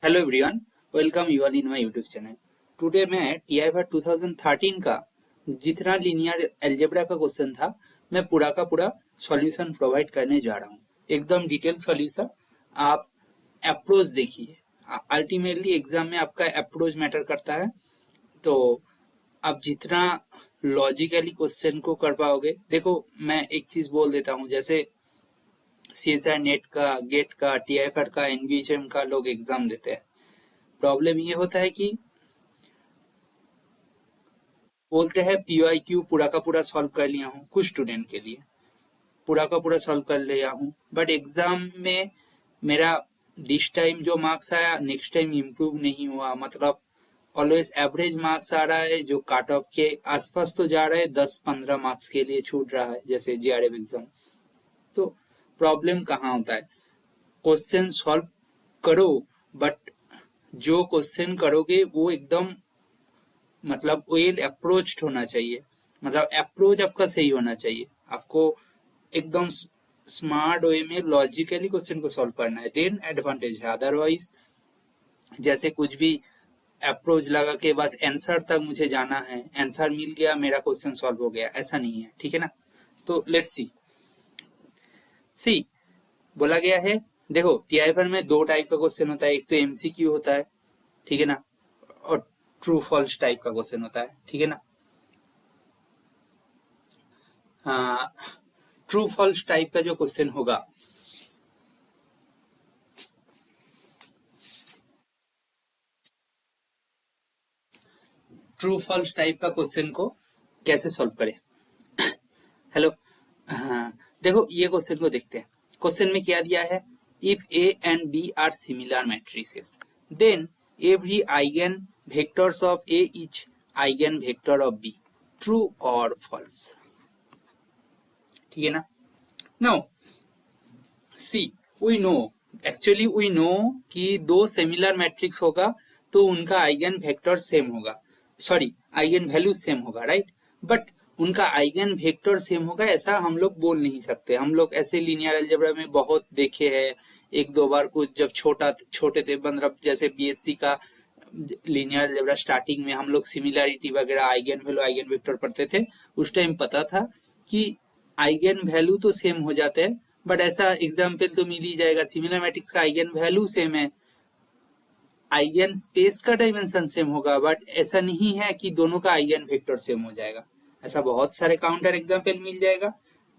Hello everyone, welcome you all in my YouTube channel. Today मैं टीआईफआर 2013 का जितना linear algebra का क्वेश्चन था मैं पूरा का पूरा सॉल्यूशन प्रोवाइड करने जा रहा हूँ। एकदम डिटेल सॉल्यूशन। आप अप्रोच देखिए, अल्टीमेटली एग्जाम में आपका अप्रोच मैटर करता है। तो आप जितना लॉजिकली क्वेश्चन को कर पाओगे, देखो मैं एक चीज बोल देता हूँ, जैसे सीएसआई नेट का, गेट का, टीआईएफआर का, एनवीएचएम का लोग एग्जाम देते हैं। प्रॉब्लम ये होता है कि बोलते हैं पीवाईक्यू पूरा का पूरा सॉल्व कर लिया हूँ, कुछ स्टूडेंट के लिए पूरा का पूरा सॉल्व कर लिया हूँ, बट एग्जाम में मेरा दिस टाइम जो मार्क्स आया नेक्स्ट टाइम इम्प्रूव नहीं हुआ। मतलब ऑलवेज एवरेज मार्क्स आ रहा है, जो काट ऑफ के आसपास तो जा रहा है, 10-15 मार्क्स के लिए छूट रहा है, जैसे जेआरएफ एग्जाम। तो प्रॉब्लम कहाँ होता है? क्वेश्चन सॉल्व करो, बट जो क्वेश्चन करोगे वो एकदम मतलब वेल अप्रोच्ड होना चाहिए। मतलब अप्रोच आपका सही होना चाहिए। आपको एकदम स्मार्ट वे में लॉजिकली क्वेश्चन को सॉल्व करना है, देन एडवांटेज है। अदरवाइज जैसे कुछ भी अप्रोच लगा के बस आंसर तक मुझे जाना है, आंसर मिल गया मेरा क्वेश्चन सॉल्व हो गया, ऐसा नहीं है। ठीक है ना? तो लेट्स सी बोला गया है, देखो टीआईएफआर में दो टाइप का क्वेश्चन होता है। एक तो एमसीक्यू होता है, ठीक है ना, और ट्रू फॉल्स टाइप का क्वेश्चन होता है। ठीक है ना? ट्रू फॉल्स टाइप का जो क्वेश्चन होगा, ट्रू फॉल्स टाइप का क्वेश्चन को कैसे सॉल्व करें? हेलो, हाँ, देखो ये क्वेश्चन को देखते हैं। क्वेश्चन में क्या दिया है? If A and B are similar matrices then every eigen vectors of A is eigen vector of B, true और फॉल्स। ठीक है ना? Now see, we know, actually we know कि दो सिमिलर मैट्रिक्स होगा तो उनका आइगन वेक्टर सेम होगा, सॉरी आइगन वैल्यू सेम होगा, राइट? बट उनका आइगन वेक्टर सेम होगा ऐसा हम लोग बोल नहीं सकते। हम लोग ऐसे लीनियर अलजेब्रा में बहुत देखे हैं, एक दो बार कुछ जब छोटे थे, मतलब जैसे बीएससी का लीनियर अलजेब्रा स्टार्टिंग में हम लोग सिमिलरिटी वगैरह, आइगन वैल्यू, आइगन वेक्टर पढ़ते थे। उस टाइम पता था कि आइगन वैल्यू तो सेम हो जाते हैं, बट ऐसा एग्जाम्पल तो मिल ही जाएगा, सिमिलर मैट्रिक्स का आइगन वैल्यू सेम है, आइगन स्पेस का डायमेंशन सेम होगा, बट ऐसा नहीं है कि दोनों का आइगन वेक्टर सेम हो जाएगा। ऐसा बहुत सारे काउंटर एग्जाम्पल मिल जाएगा।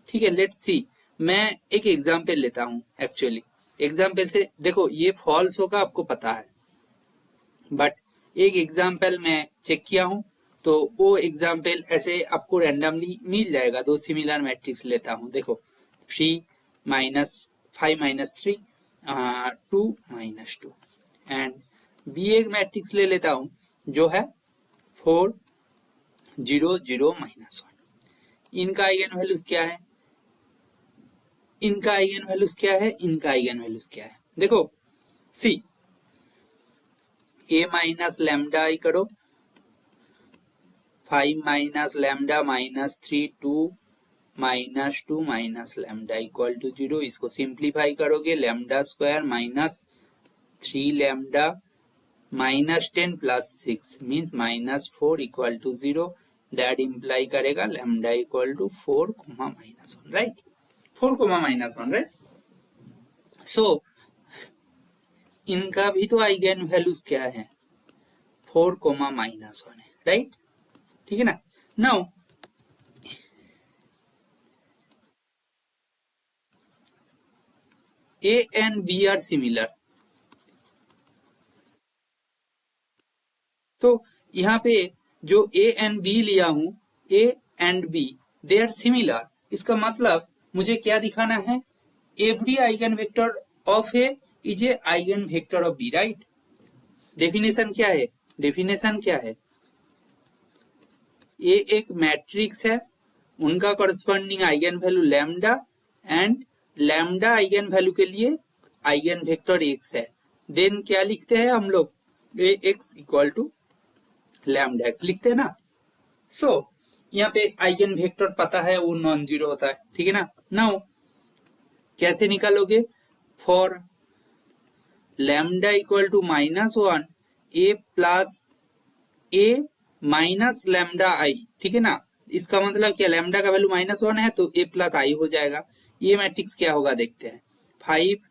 ठीक है, लेट्स सी। मैं एक एग्जाम्पल लेता हूं। एक्चुअली एग्जाम्पल से देखो ये फॉल्स होगा, आपको पता है, बट एक एग्जाम्पल मैं चेक किया हूं तो वो एग्जाम्पल ऐसे आपको रैंडमली मिल जाएगा। दो सिमिलर मैट्रिक्स लेता हूं, देखो 3 minus 5 minus 3, 2 minus 2, and B एक मैट्रिक्स ले लेता हूं जो है 4 0 0 माइनस 1। इनका आइगन वैल्यूज क्या है? इनका आइगन वैल्यूज क्या है? इनका आइगन वैल्यूज क्या है? देखो सी, ए माइनस लैम्डा आई करो, 5 minus lambda minus 3 2 minus 2 minus lambda equal to 0। इसको सिंप्लीफाई करोगे, lambda square minus 3 lambda minus 10 plus 6 means minus 4 equal to 0। That imply करेगा lambda equal to 4 minus 1, right? 4 minus 1, right? So इनका भी तो eigen values क्या है? 4 minus 1 है, right? ठीक है ना? Now A and B are similar, तो यहाँ पे जो A and B लिया हूं, A and B they are similar, इसका मतलब मुझे क्या दिखाना है? Every eigen vector of A is a eigen vector of B, right? Definition क्या है? डेफिनेशन क्या है? A एक मैट्रिक्स है, उनका corresponding eigen value lambda, and lambda eigen value के लिए आइगन वेक्टर x है। देन क्या लिखते हैं हम लोग? A X equal to lambda X लिखते हैं ना। सो यहाँ पे आइगन वेक्टर पता है वो नॉन जीरो होता है। ठीक है ना? नाउ कैसे निकालोगे? For lambda equal to -1 A plus A minus lambda I, ठीक है ना। इसका मतलब क्या, लैम्डा का वैल्यू -1 है तो ए प्लस आई हो जाएगा। ये मैट्रिक्स क्या होगा देखते हैं। 5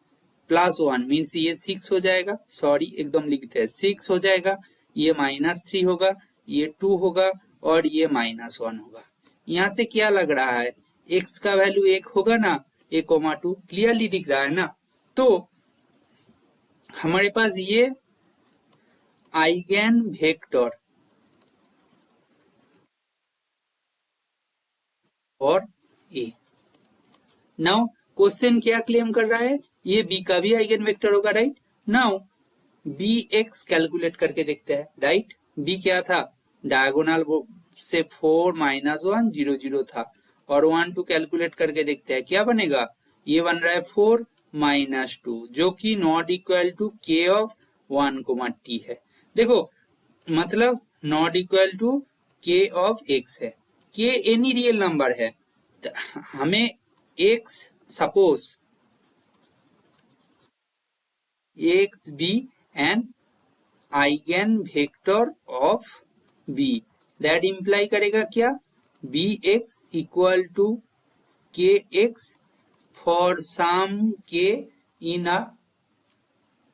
+ 1 मीन्स ये 6 हो जाएगा, सॉरी एकदम लिखते हैं 6 हो जाएगा। ये -3 होगा, ये 2 होगा और ये -1 होगा। यहाँ से क्या लग रहा है, x का वैल्यू 1 होगा ना, 1,2 क्लियरली दिख रहा है ना। तो हमारे पास ये आइगेन वेक्टर और ए। नाउ क्वेश्चन क्या क्लेम कर रहा है, ये बी का भी आइगेन वेक्टर होगा, right. Now B X calculate करके देखते हैं, राइट। बी क्या था, डायगोनल से 4 -1 0 0 था, और 1 2 कैलकुलेट करके देखते हैं क्या बनेगा। ये बन रहा है 4 -2 जो कि not equal to K of 1 t है। देखो मतलब not equal to K of X है। के एनी रियल नंबर है, हमें X suppose X be an eigen vector of B, that imply करेगा क्या, B X equal to K X for some K in अ,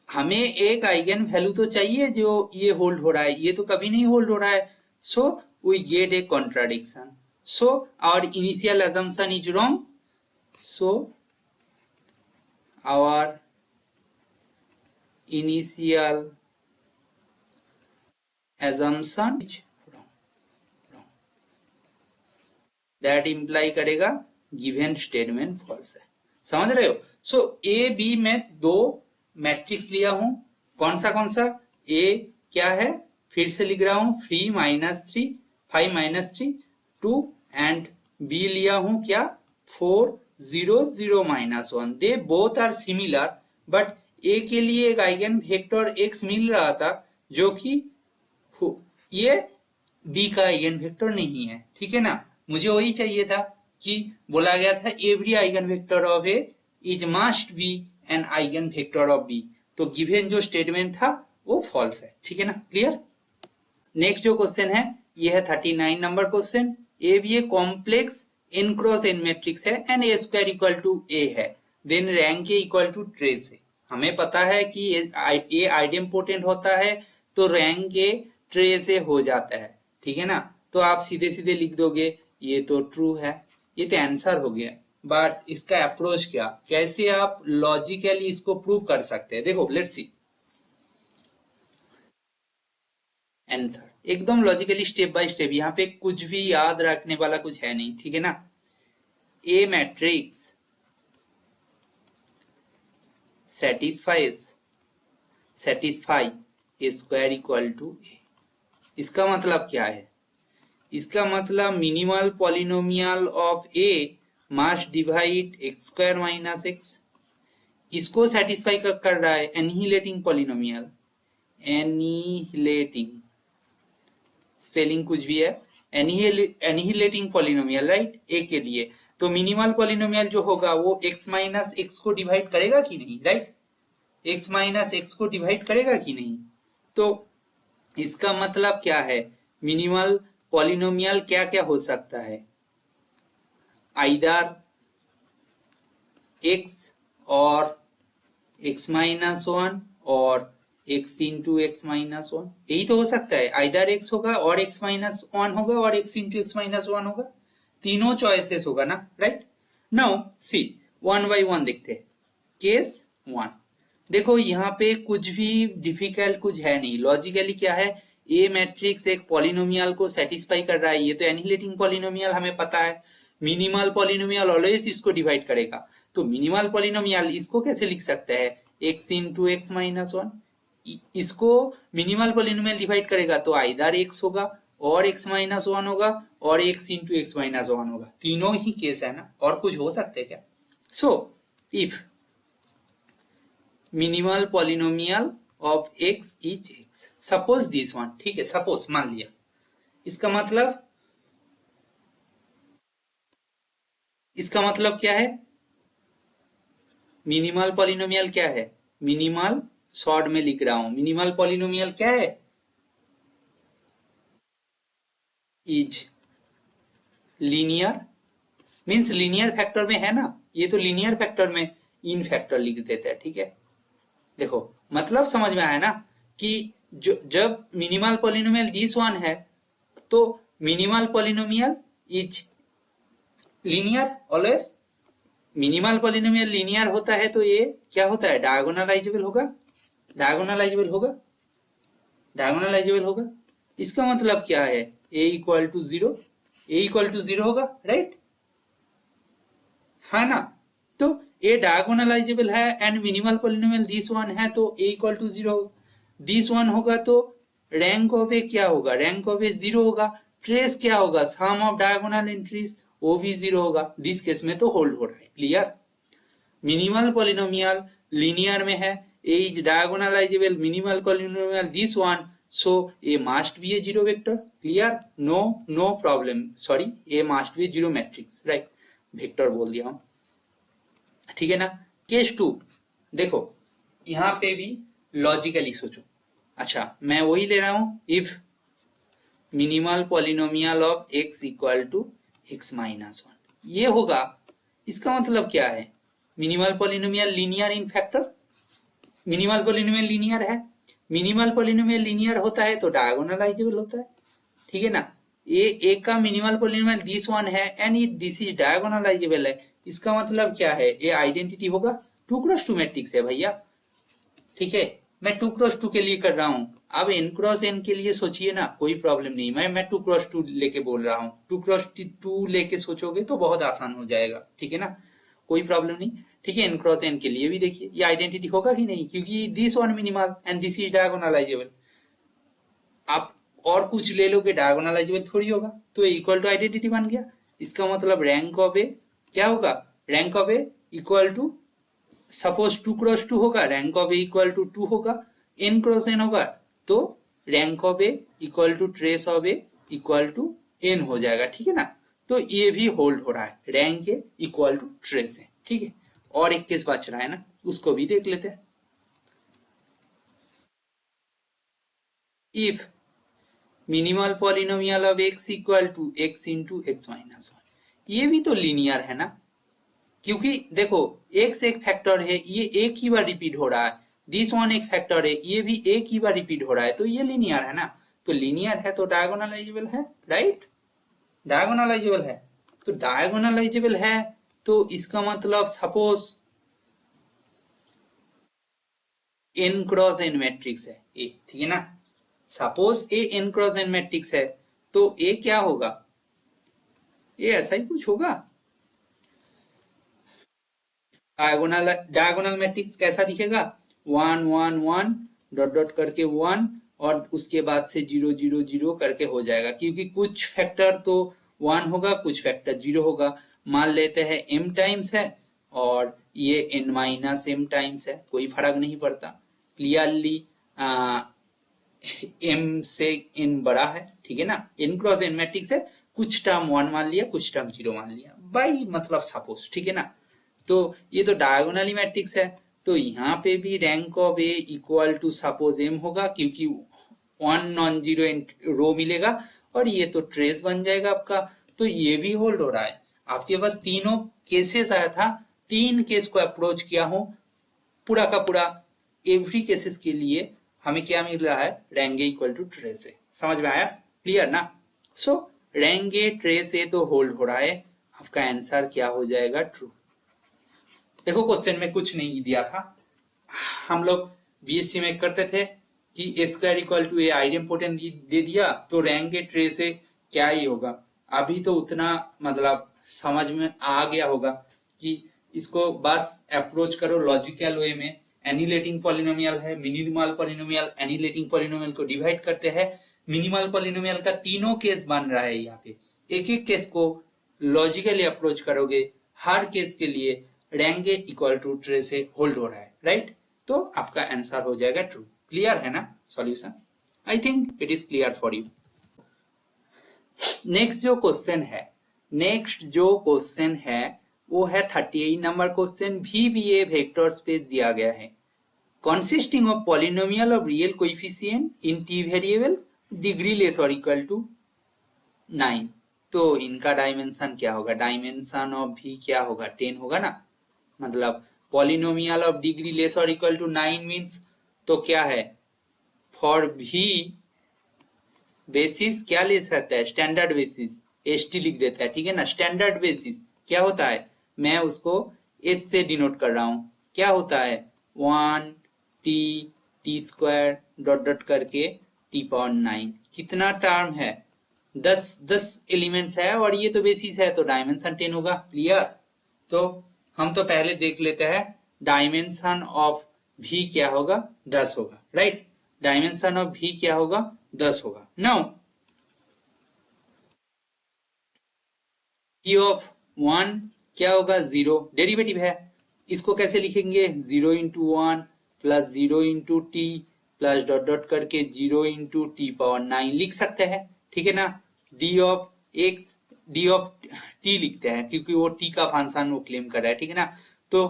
हमें एक eigen value तो चाहिए जो ये होल्ड हो रहा है, ये तो कभी नहीं होल्ड हो रहा है। So we get a contradiction, so our initial assumption is wrong, so our initial assumption is wrong, that imply करेगा गिवन स्टेटमेंट फॉल्स है। समझ रहे हो। सो ए बी में दो मैट्रिक्स लिया हूं, कौन सा ए क्या है, फिर से लिख रहा हूं 3 -3 5 -3 2 एंड बी लिया हूं क्या 4 0 0 -1। They both are similar, but A के लिए एक आइगन वेक्टर एक्स मिल रहा था जो कि ये बी का आइगन वेक्टर नहीं है, ठीक है ना। मुझे वही चाहिए था कि बोला गया था every eigen vector of A is must be an eigen vector of B, तो गिवन जो स्टेटमेंट था वो फॉल्स है, ठीक है ना, क्लियर। नेक्स्ट जो क्वेश्चन है ये है 39 नंबर क्वेश्चन। ए भी A complex n cross n matrix है and A square equal to A है, then rank A equal to trace है। हमें पता है कि ए आइडेम्पोटेंट होता है तो रैंक ए ट्रेस ए हो जाता है, ठीक है ना। तो आप सीधे सीधे लिख दोगे ये तो ट्रू है, ये तो आंसर हो गया। बट इसका अप्रोच क्या, कैसे आप लॉजिकली इसको प्रूव कर सकते हैं, देखो लेट्स सी आंसर एकदम लॉजिकली स्टेप बाय स्टेप। यहाँ पे कुछ भी याद रखने वाला कुछ है नहीं, ठीक है ना। A matrix satisfy A square equal to A. इसका मतलब क्या है, इसका मतलब minimal polynomial of A must divide x square minus x. इसको सेटिस्फाई कर रहा है एनिहिलेटिंग पॉलिनोमियल, एनिहिलेटिंग स्पेलिंग कुछ भी है, एनिहिलेटिंग पॉलिनोमियल, राइट, ए के लिए। तो मिनिमल पॉलिनोमियल जो होगा वो x माइनस एक्स को डिवाइड करेगा कि नहीं, राइट, x माइनस एक्स को डिवाइड करेगा कि नहीं। तो इसका मतलब क्या है, मिनिमल पॉलिनोमियल क्या क्या हो सकता है, आइदर x और x माइनस 1 और x इंटू एक्स माइनस 1, यही तो हो सकता है। आइदर x होगा और x माइनस 1 होगा और x इंटू एक्स माइनस 1 होगा, तीनों चॉइसेस होगा ना, राइट। नाउ सी 1 बाई 1 देखते हैं। केस 1 देखो, यहाँ पे कुछ भी डिफिकल्ट कुछ है नहीं, लॉजिकली क्या है, ए मैट्रिक्स एक पॉलिनोमियल को सेटिस्फाई कर रहा है, ये तो एनिहिलेटिंग पॉलिनोमियल हमें पता है। मिनिमल पॉलिनोमियल ऑलवेज इसको डिवाइड करेगा, तो मिनिमल पॉलिनोमियल इसको कैसे लिख सकते हैं, x इंटू एक्स माइनस 1। इसको मिनिमल पॉलिनोमियल डिवाइड करेगा तो आइदर x होगा और x माइनस 1 होगा और x इंटू एक्स माइनस 1 होगा, तीनों ही केस है ना, और कुछ हो सकते हैं क्या। So if minimal polynomial of x is x, suppose this one, ठीक है, सपोज मान लिया। इसका मतलब क्या है, मिनिमल पॉलिनोमियल क्या है, मिनिमल शॉर्ट में लिख रहा हूं, मिनिमल पॉलिनोमियल क्या है, is linear, means linear factor में है ना, ये तो लीनियर फैक्टर में इन फैक्टर लिख देते हैं, ठीक है। देखो मतलब समझ में आया ना कि जो जब मिनिमल पॉलिनोमियल दिस वन है तो minimal polynomial is linear always. Minimal polynomial linear होता है तो ये क्या होता है, डायगोनलाइजेबल होगा, डायगोनलाइजेबल होगा, डायगोनलाइजेबल होगा। इसका मतलब क्या है, a equal to zero, A equal to zero होगा, राइट, है ना। तो ए डायगोनलाइजेबल है and minimal polynomial this one है तो ए इक्वल टू जीरो होगा, दिस वन होगा तो रैंक ऑफ ए क्या होगा, रैंक ऑफ ए जीरो होगा, ट्रेस क्या होगा, सम ऑफ डायगोनल एंट्रीज वो भी जीरो होगा, दिस केस में तो होल्ड हो रहा है, क्लियर। मिनिमल पॉलिनोमियल लीनियर में है, A is diagonalizable, minimal polynomial this one, so A must be a zero vector, clear, no problem, sorry A must be a zero matrix, right, vector बोल दिया हूं, ठीक है ना। केस टू देखो, यहां पे भी लॉजिकली सोचो, अच्छा मैं वही ले रहा हूं, if minimal polynomial of x equal to x minus one, ये होगा, इसका मतलब क्या है, minimal polynomial linear in factor, minimal polynomial linear है, मिनिमल पॉलिनोमियल लीनियर होता है तो डायगोनलाइजेबल होता है, ठीक है ना। ए का मिनिमल पॉलिनोमियल दिस वन है and it this is diagonalisable है, इसका मतलब क्या है, ये आइडेंटिटी होगा, 2x2 मैट्रिक्स है भैया, ठीक है। मैं 2x2 के लिए कर रहा हूं, अब n×n के लिए सोचिए ना, कोई प्रॉब्लम नहीं, मैं 2x2 लेके बोल रहा हूं, 2x2 लेके सोचोगे तो बहुत आसान हो जाएगा, ठीक है ना, कोई प्रॉब्लम नहीं, ठीक है। n×n के लिए भी देखिए ये आइडेंटिटी होगा कि नहीं, क्योंकि this one minimal and this is diagonalisable, आप और कुछ ले लोगे डायगोनलाइजेबल थोड़ी होगा, तो इक्वल टू आइडेंटिटी बन गया, इसका मतलब रैंक ऑफ ए क्या होगा, rank of A equal to, suppose 2x2 होगा, rank of A equal to 2 होगा, n×n होगा तो rank of A equal to trace of A equal to n हो जाएगा, ठीक है ना। तो ये भी होल्ड हो रहा है, rank A equal to trace है, ठीक है। और एक केस बच रहा है ना, उसको भी देख लेते हैं। If minimal polynomial of x equal to x into X minus one, ये भी तो लीनियर है ना, क्योंकि देखो x एक फैक्टर है, ये एक ही बार रिपीट हो रहा है, दिस वन एक फैक्टर है, ये भी एक ही बार रिपीट हो रहा है, तो ये लीनियर है ना, तो लीनियर है तो डायगोनलाइजेबल है, राइट, डायगोनलाइजेबल है, तो डायगोनलाइजेबल है तो इसका मतलब सपोज n×n मैट्रिक्स है ए, ठीक है ना, सपोज ए n×n मैट्रिक्स है तो ए क्या होगा, ये ऐसा ही कुछ होगा, डायगोनल मैट्रिक्स कैसा दिखेगा, 1 1 1 डॉट डॉट करके 1 और उसके बाद से 0 0 0 करके हो जाएगा, क्योंकि कुछ फैक्टर तो 1 होगा, कुछ फैक्टर 0 होगा, मान लेते हैं m टाइम्स है और ये n-m टाइम्स है, कोई फर्क नहीं पड़ता, क्लियरली m से n बड़ा है, ठीक है ना, n×n मैट्रिक्स है, कुछ टर्म 1 मान लिया, कुछ टर्म 0 मान लिया, बाई मतलब सपोज, ठीक है ना। तो ये तो डायगोनली मैट्रिक्स है, तो यहाँ पे भी rank of A equal to suppose m होगा, क्योंकि 1 नॉन जीरो रो मिलेगा और ये तो ट्रेस बन जाएगा आपका, तो ये भी होल्ड हो रहा है। आपके पास तीनों केसेस आया था, तीन केस को अप्रोच किया हूं, पूरा का पूरा एवरी केसेस के लिए हमें क्या मिल रहा है, rank A equal to trace A, समझ में आया, क्लियर ना। सो रैंक ए ट्रेस ए तो होल्ड हो रहा है, आपका आंसर क्या हो जाएगा, ट्रू। देखो क्वेश्चन में कुछ नहीं दिया था, हम लोग बीएससी में करते थे कि ए स्क्वायर इक्वल टू ए आइडेंपोटेंट दे दिया तो रैंक ए ट्रेस ए क्या ही होगा, अभी तो उतना मतलब समझ में आ गया होगा कि इसको बस अप्रोच करो लॉजिकल वे में, एनिलेटिंग पॉलिनोमियल है, मिनिमल पॉलिनोमियल, एनिलेटिंग पॉलिनोमियल को डिवाइड करते हैं, मिनिमल पॉलिनोमियल का तीनों केस बन रहा है, यहाँ पे एक एक केस को लॉजिकली अप्रोच करोगे, हर केस के लिए rank A equal to trace A hold हो रहा है, राइट, तो आपका आंसर हो जाएगा ट्रू, क्लियर है ना solution, I think it is clear for you. Next जो क्वेश्चन है वो है 38 number question, VBA vector space दिया गया है, consisting of polynomial of real coefficient in t variables degree less or equal to 9। तो इनका डायमेंशन क्या होगा, डायमेंशन ऑफ v क्या होगा, 10 होगा ना। मतलब पॉलिनोमियल ऑफ डिग्री लेस और इक्वल टू 9 मीन्स तो क्या है, फॉर v बेसिस क्या ले सकता है, स्टैंडर्ड बेसिस, st लिख देता है, ठीक है ना। स्टैंडर्ड बेसिस क्या होता है, मैं उसको s से डिनोट कर रहा हूं, क्या होता है 1 t स्क्वायर डॉट डॉट करके t पावर 9। कितना टर्म है, 10 एलिमेंट्स है और ये तो बेसिस है तो डायमेंशन 10 होगा। क्लियर। तो हम तो पहले देख लेते हैं डायमेंशन ऑफ v क्या होगा, 10 होगा, राइट। डायमेंशन ऑफ v क्या होगा, 10 होगा। नाउ v ऑफ 1 क्या होगा, 0, डेरिवेटिव है, इसको कैसे लिखेंगे, 0 into 1 plus 0 into t plus dot dot करके 0 इंटू टी पावर 9 लिख सकते हैं, ठीक है ना। D of x, D of T लिखते हैं क्योंकि वो टी का फंक्शन वो क्लेम कर रहा है, ठीक है ना। तो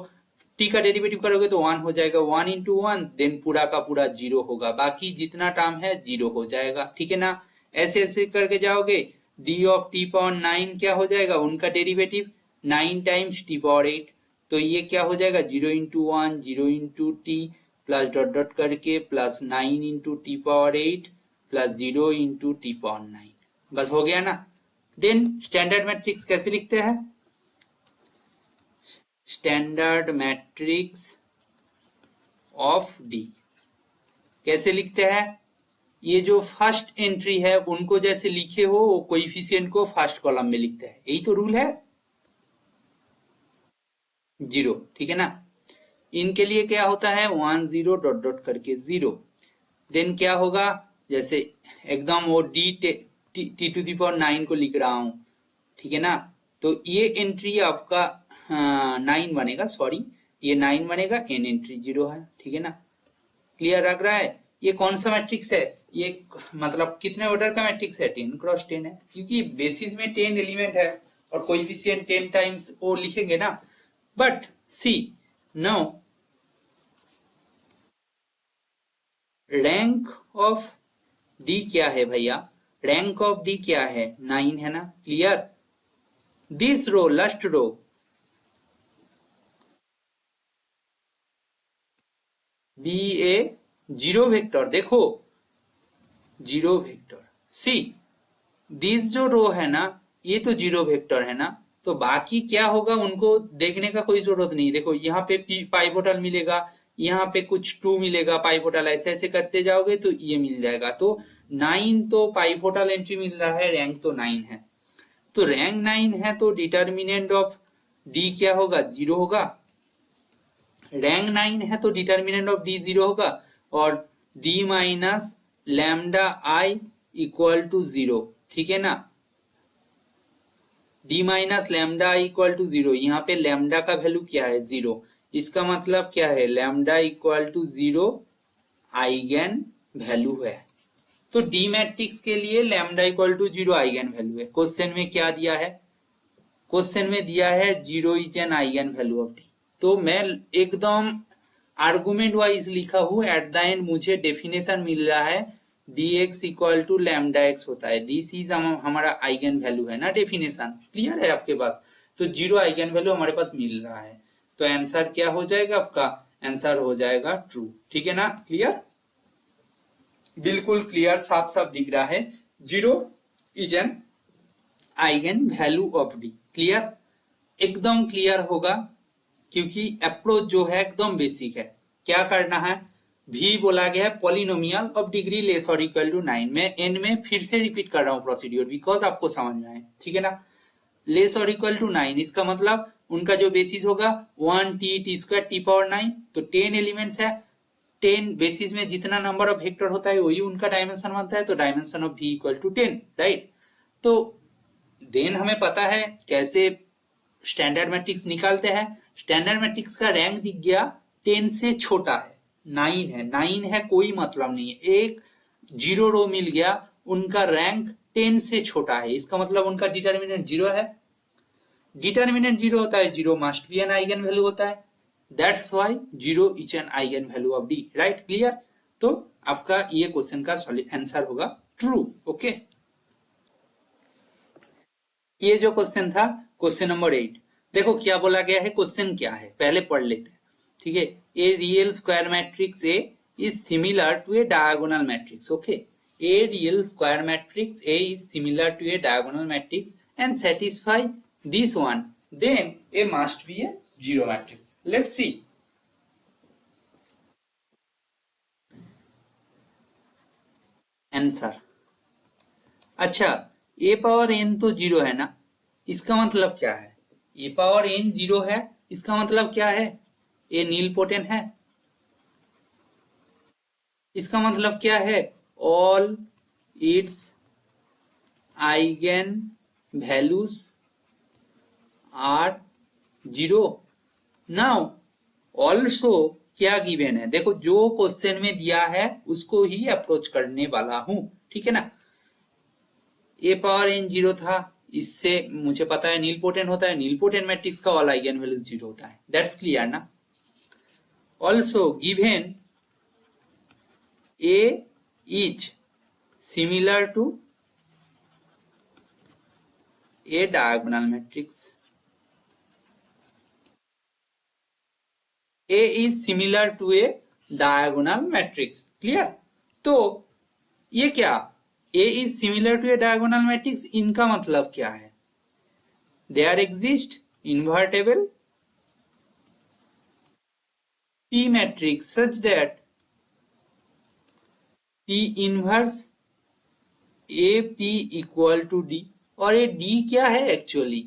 टी का डेरिवेटिव करोगे तो 1 हो जाएगा, 1 इंटू 1 देन पूरा का पूरा 0 होगा, बाकी जितना टर्म है 0 हो जाएगा, ठीक है ना। ऐसे ऐसे करके जाओगे, डी ऑफ टी पावर 9 क्या हो जाएगा, उनका डेरिवेटिव 9 टाइम्स टी पावर 8, तो ये क्या हो जाएगा 0 into 1 0 into t plus dot dot करके plus 9 into t power 8 plus 0 into t power 9, बस हो गया ना। देन स्टैंडर्ड मैट्रिक्स कैसे लिखते हैं, स्टैंडर्ड मैट्रिक्स ऑफ डी कैसे लिखते हैं, ये जो फर्स्ट एंट्री है उनको जैसे लिखे हो वो कोएफिशिएंट को फर्स्ट कॉलम में लिखते हैं, यही तो रूल है, 0, ठीक है ना। इनके लिए क्या होता है 1 0 डॉट डॉट करके 0, देन क्या होगा, जैसे एकदम वो D T to the power 9 को लिख रहा हूं, ठीक है ना। तो ये एंट्री आपका 9 बनेगा, सॉरी ये 9 बनेगा, एन एंट्री 0 है, ठीक है ना। क्लियर लग रहा है। ये कौन सा मैट्रिक्स है, ये मतलब कितने ऑर्डर का मैट्रिक्स है, 10 क्रॉस 10 है, क्योंकि बेसिस में 10 एलिमेंट है और कोएफिशिएंट 10 टाइम्स वो लिखेंगे ना। But see now rank of D क्या है भैया, रैंक ऑफ डी क्या है, 9 है ना। Clear. This row last row be a zero vector, देखो जीरो वेक्टर, सी दिस जो रो है ना ये तो जीरो वेक्टर है ना, तो बाकी क्या होगा उनको देखने का कोई जरूरत नहीं। देखो यहाँ पे पाइवोटल मिलेगा, यहाँ पे कुछ 2 मिलेगा पाइवोटल, ऐसे ऐसे करते जाओगे तो ये मिल जाएगा। तो 9 तो पाइवोटल एंट्री मिल रहा है, रैंक तो 9 है, तो रैंक 9 है तो डिटर्मिनेंट ऑफ डी क्या होगा, 0 होगा। रैंक 9 है तो डिटर्मिनेंट ऑफ डी 0 होगा, और D minus lambda I equal to 0, ठीक है ना। D minus lambda I equal to 0, यहाँ पे लैम्डा का वैल्यू क्या है, 0, इसका मतलब क्या है, lambda equal to 0 eigen value है। तो डी मैट्रिक्स के लिए lambda equal to 0 eigen value है। क्वेश्चन में क्या दिया है, क्वेश्चन में दिया है 0 is an eigen value of D, तो मैं एकदम आर्गुमेंट वाइज लिखा हूं, एट द एंड मुझे डेफिनेशन मिल रहा है dx equal to lambda X होता है, दिस इज हमारा आइगन वैल्यू है ना, डेफिनेशन क्लियर है आपके पास। तो 0 आइगन वैल्यू हमारे पास मिल रहा है, तो आंसर क्या हो जाएगा आपका, आंसर हो जाएगा ट्रू, ठीक है ना। क्लियर, बिल्कुल क्लियर, साफ साफ दिख रहा है 0 is an eigen value of D. Clear, एकदम क्लियर होगा क्योंकि अप्रोच जो है एकदम बेसिक है। क्या करना है, भी बोला गया है पॉलिनोमियल ऑफ डिग्री लेस और इक्वल टू 9, मैं एन में फिर से रिपीट कर रहा हूं प्रोसीड्यूर बिकॉज आपको समझ में आए, ठीक है ना। लेस और इक्वल टू 9 इसका मतलब उनका जो बेसिस होगा 1 टी स्क्वायर टी पावर 9, तो 10 एलिमेंट्स है, 10 बेसिस में जितना नंबर ऑफ वेक्टर होता है वही उनका डायमेंशन बनता है, तो dimension of v equal to 10, right. तो देन हमें पता है कैसे स्टैंडर्ड मैट्रिक्स निकालते हैं। स्टैंडर्ड मैट्रिक्स का रैंक दिख गया 10 से छोटा है, 9 है, 9 है कोई मतलब नहीं है, एक 0 रो मिल गया उनका रैंक 10 से छोटा है, इसका मतलब उनका डिटर्मिनेंट 0 है। डिटर्मिनेंट 0 होता है, 0 must be an eigen value होता है, that's why zero is an eigen value of D, right, clear. तो आपका ये क्वेश्चन का आंसर होगा ट्रू। ओके, ये जो क्वेश्चन था क्वेश्चन नंबर 8, देखो क्या बोला गया है, क्वेश्चन क्या है पहले पढ़ लेते हैं, ठीक है। A real square matrix A is similar to a diagonal matrix, okay. A real square matrix A is similar to a diagonal matrix and satisfy this one, then A must be a zero matrix. Let's see. Answer, अच्छा a power n तो zero है ना, इसका मतलब क्या है, a power n zero है, इसका मतलब क्या है, a नीलपोटेंट है, इसका मतलब क्या है, all its eigen values are zero. Now also क्या गिवन है, देखो जो क्वेश्चन में दिया है उसको ही अप्रोच करने वाला हूं, ठीक है ना। ए पावर एन जीरो था, इससे मुझे पता है नीलपोटेंट होता है, नीलपोटेंट मैट्रिक्स का ऑल आइगन वैल्यूज जीरो होता है, दैट्स क्लियर ना। Also given A is similar to a diagonal matrix, A is similar to a diagonal matrix, clear. तो ये क्या, A is similar to a diagonal matrix, इनका मतलब क्या है, there exist invertible P matrix such that P inverse AP equal to D, और ये D क्या है एक्चुअली,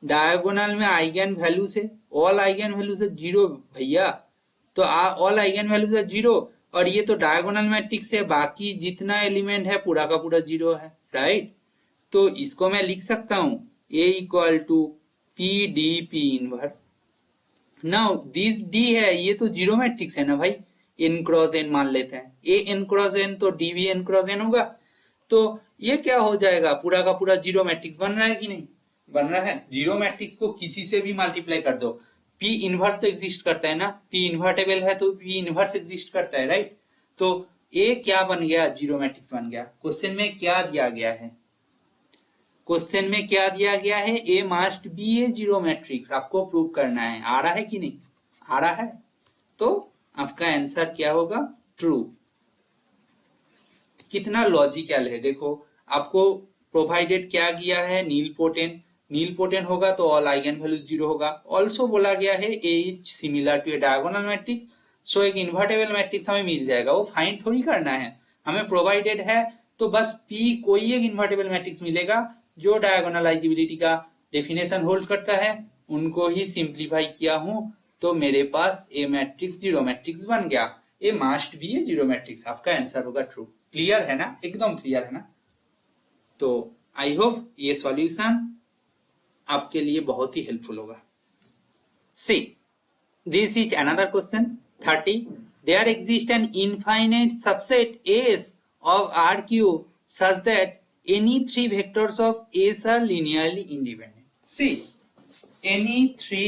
डायगोनल में आइगन वैल्यू से, ऑल आइगन वैल्यू से जीरो भैया, तो ऑल आइगन वैल्यू से जीरो, और ये तो डायगोनल मैट्रिक्स है, बाकी जितना एलिमेंट है पूरा का पूरा जीरो है, राइट। तो इसको मैं लिख सकता हूं A equal to P D P inverse. Now this D है, ये तो जीरो मैट्रिक्स है ना भाई, n क्रॉस n मान लेते हैं, A n क्रॉस n तो D भी n क्रॉस n होगा, तो ये क्या हो जाएगा, पूरा का पूरा जीरो मैट्रिक्स बन रहा है कि नहीं, बन रहा है। जीरो मैट्रिक्स को किसी से भी मल्टीप्लाई कर दो, पी इनवर्स तो एग्जिस्ट करता है ना, पी इन्वर्टेबल है तो पी इनवर्स एग्जिस्ट करता है, राइट। तो ए क्या बन गया, जीरो मैट्रिक्स बन गया। क्वेश्चन में क्या दिया गया है, क्वेश्चन में क्या दिया गया है, A must be a zero matrix, आपको प्रूव करना है, आ रहा है कि नहीं, आ रहा है। तो आपका आंसर क्या होगा, ट्रू। कितना लॉजिकल है, देखो आपको प्रोवाइडेड क्या किया है, नीलपोटेंट, नीलपोटेंट होगा तो ऑल आइगन वैल्यूज जीरो होगा। ऑल्सो बोला गया है A is similar to a diagonal matrix, so एक इन्वर्टेबल मैट्रिक्स हमें मिल जाएगा, वो फाइंड थोड़ी करना है, हमें प्रोवाइडेड है तो बस पी कोई एक इन्वर्टेबल मैट्रिक्स मिलेगा जो डायगोनलाइजिबिलिटी का डेफिनेशन होल्ड करता है, उनको ही सिंप्लीफाई किया हूं, तो मेरे पास ए मैट्रिक्स जीरो मैट्रिक्स बन गया। A must be a zero matrix, आपका आंसर होगा ट्रू। क्लियर है ना, एकदम क्लियर है ना। तो आई होप ये सॉल्यूशन आपके लिए बहुत ही हेल्पफुल होगा। See this is another question 30, there exist an infinite subset S of R Q such that any three vectors of S are linearly independent. See any three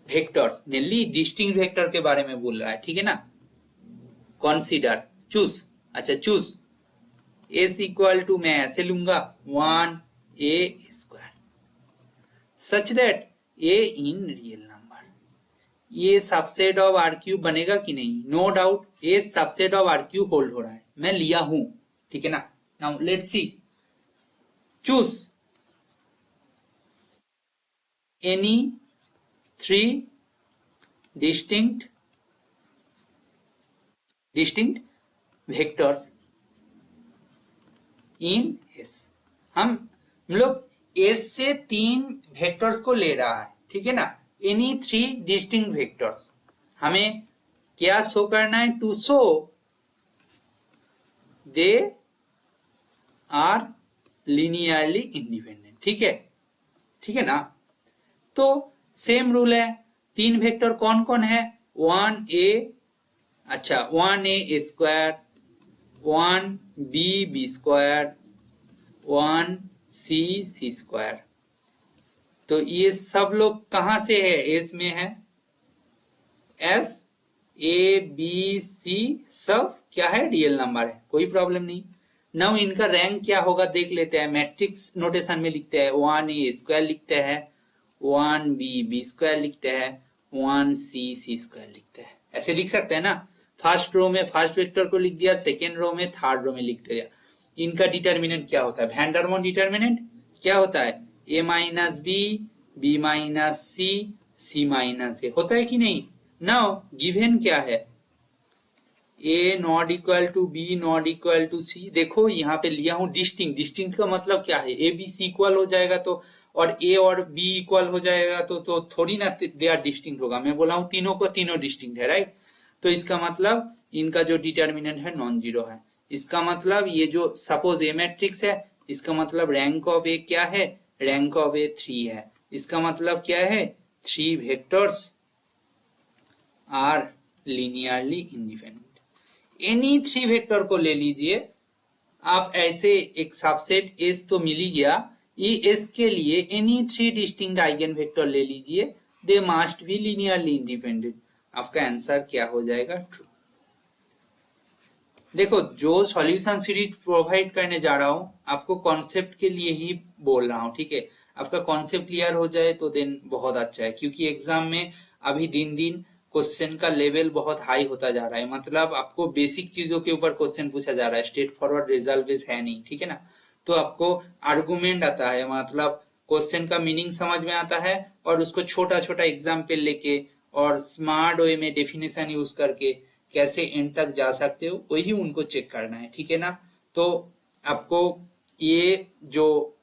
vectors, mainly distinct vector के बारे में बोल रहा है, ठीक है ना। Consider, choose, अच्छा चूज एस इक्वल टू, मैं ऐसे लूंगा 1 a square such that a in real number, ये सबसेट ऑफ आर क्यूब बनेगा कि नहीं, no doubt a subset of R cube hold हो रहा है, मैं लिया हूं, ठीक है ना। Now let's see, choose any three distinct vectors in S. हम लोग एस से तीन वेक्टर्स को ले रहा है, ठीक है ना, एनी थ्री डिस्टिंक्ट वेक्टर्स, हमें क्या शो करना है, to show they are linearly independent, ठीक है ना। तो सेम रूल है, तीन वेक्टर कौन कौन है, 1 ए, अच्छा 1 a square, 1 B square, 1 C square, तो ये सब लोग कहां से है, एस में है, एस ए बी सी सब क्या है, रियल नंबर है, कोई प्रॉब्लम नहीं। नाउ इनका रैंक क्या होगा देख लेते हैं। मैट्रिक्स नोटेशन में लिखते हैं 1a² लिखते हैं, 1b b² लिखते हैं, 1c c² लिखते हैं, ऐसे लिख सकते हैं ना। फर्स्ट रो में फर्स्ट वेक्टर को लिख दिया, सेकेंड रो में थर्ड रो में लिख दिया। इनका डिटर्मिनेंट क्या होता है, वैन डर वाल्स डिटर्मिनेंट क्या होता है, a minus B, B minus C, C minus A, होता है कि नहीं। नाउ गिवन क्या है, a not equal to B not equal to C. देखो यहाँ पे लिया हूं डिस्टिंक्ट, डिस्टिंक्ट का मतलब क्या है, ए बी सी इक्वल हो जाएगा तो, और ए और बी इक्वल हो जाएगा तो थोड़ी ना दे आर डिस्टिंक्ट होगा। मैं बोला हूं तीनों को तीनों डिस्टिंक्ट है, राइट। तो इसका मतलब इनका जो डिटर्मिनेंट है नॉन जीरो है। इसका मतलब ये जो सपोज ए मैट्रिक्स है, इसका मतलब रैंक ऑफ ए क्या है, रैंक ऑफ ए 3 है। इसका मतलब क्या है, 3 vectors are linearly independent. Any 3 vector को ले लीजिए आप, ऐसे एक सबसेट एस तो मिल ही गया, ये एस के लिए एनी 3 डिस्टिंक्ट आइगन वेक्टर ले लीजिए, they must be linearly independent. आपका आंसर क्या हो जाएगा, ट्रू। देखो जो सॉल्यूशन सीरीज प्रोवाइड करने जा रहा हूं, आपको कॉन्सेप्ट के लिए ही बोल रहा हूं, ठीक है। आपका कॉन्सेप्ट क्लियर हो जाए तो देन बहुत अच्छा है, क्योंकि एग्जाम में अभी दिन दिन क्वेश्चन का लेवल बहुत हाई होता जा रहा है। मतलब आपको बेसिक चीजों के ऊपर क्वेश्चन पूछा जा रहा है, स्ट्रेट फॉरवर्ड रिजल्ट है नहीं, ठीक है ना। तो आपको आर्गुमेंट आता है, मतलब क्वेश्चन का मीनिंग समझ में आता है, और उसको छोटा छोटा एग्जाम्पल लेके और स्मार्ट वे में डेफिनेशन यूज करके कैसे एंड तक जा सकते हो, वही उनको चेक करना है, ठीक है ना। तो आपको ये जो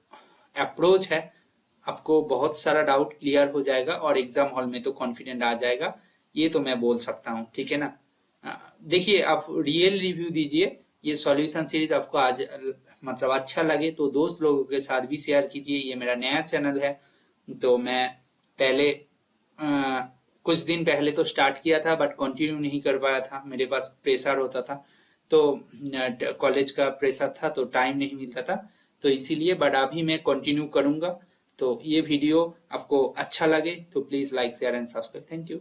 अप्रोच है, आपको बहुत सारा डाउट क्लियर हो जाएगा और एग्जाम हॉल में तो कॉन्फिडेंट आ जाएगा, ये तो मैं बोल सकता हूँ, ठीक है ना। देखिए आप रियल रिव्यू दीजिए, ये सॉल्यूशन सीरीज आपको आज मतलब अच्छा लगे तो दोस्त लोगों के साथ भी शेयर कीजिए। ये मेरा नया चैनल है, तो मैं पहले कुछ दिन पहले तो स्टार्ट किया था, बट कंटिन्यू नहीं कर पाया था, मेरे पास प्रेशर होता था, तो कॉलेज का प्रेशर था तो टाइम नहीं मिलता था, तो इसीलिए। बट अभी मैं कंटिन्यू करूंगा। तो ये वीडियो आपको अच्छा लगे तो please like share and subscribe. Thank you.